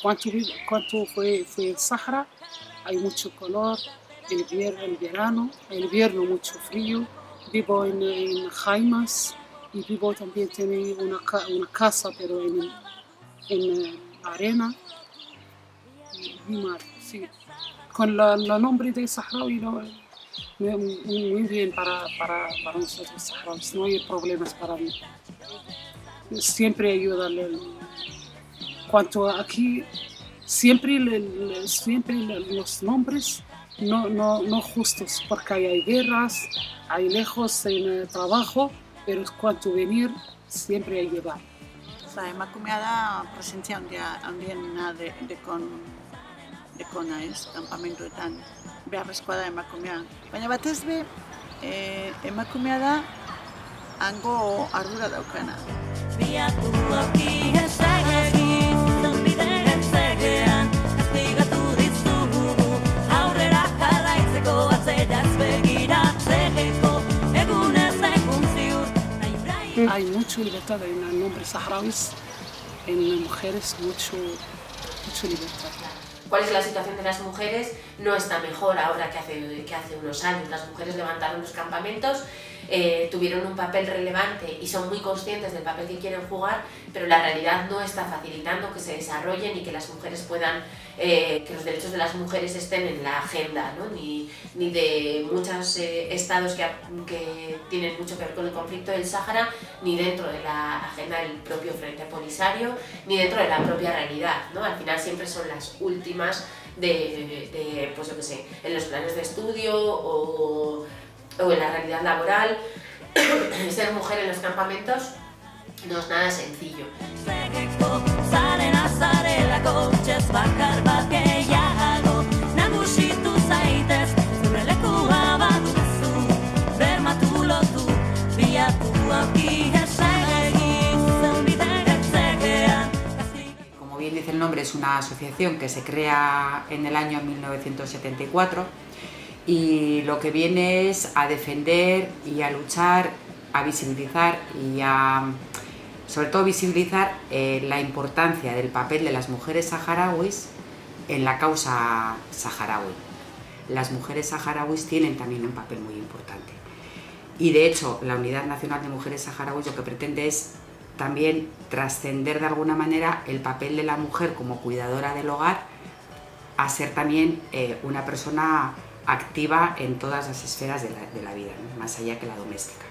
cuánto fue el Sahara, hay mucho calor, el verano, el invierno mucho frío. Vivo en Jaimas y vivo también tiene una casa, pero en arena y mar, sí. Con la nombre de saharaui, muy bien para nosotros saharauis, no hay problemas para mí. Siempre ayuda. Cuanto aquí, siempre los nombres no justos, porque hay guerras, hay lejos en el trabajo, pero cuanto venir, siempre ayudar. Emakumea da presentzia handiena dekona ez, kanpamentuetan. Beharrezkoa da emakumea. Baina batez be, emakumea da hango ardura daukana. Hay mucha libertad en el nombre saharauis, en mujeres mucha libertad. ¿Cuál es la situación de las mujeres? No está mejor ahora que hace unos años. Las mujeres levantaron los campamentos, tuvieron un papel relevante y son muy conscientes del papel que quieren jugar, pero la realidad no está facilitando que se desarrollen y que las mujeres puedan, que los derechos de las mujeres estén en la agenda, ¿no? ni de muchos estados que tienen mucho que ver con el conflicto del Sáhara, ni dentro de la agenda del propio Frente Polisario, ni dentro de la propia realidad, ¿no? Al final siempre son las últimas pues yo qué sé, en los planes de estudio o en la realidad laboral. Ser mujer en los campamentos no es nada sencillo. Como bien dice el nombre, es una asociación que se crea en el año 1974 y lo que viene es a defender y a luchar, a visibilizar y sobre todo visibilizar la importancia del papel de las mujeres saharauis en la causa saharaui. Las mujeres saharauis tienen también un papel muy importante y de hecho la Unidad Nacional de Mujeres Saharauis lo que pretende es también trascender de alguna manera el papel de la mujer como cuidadora del hogar a ser también una persona activa en todas las esferas de la vida, ¿no? Más allá que la doméstica.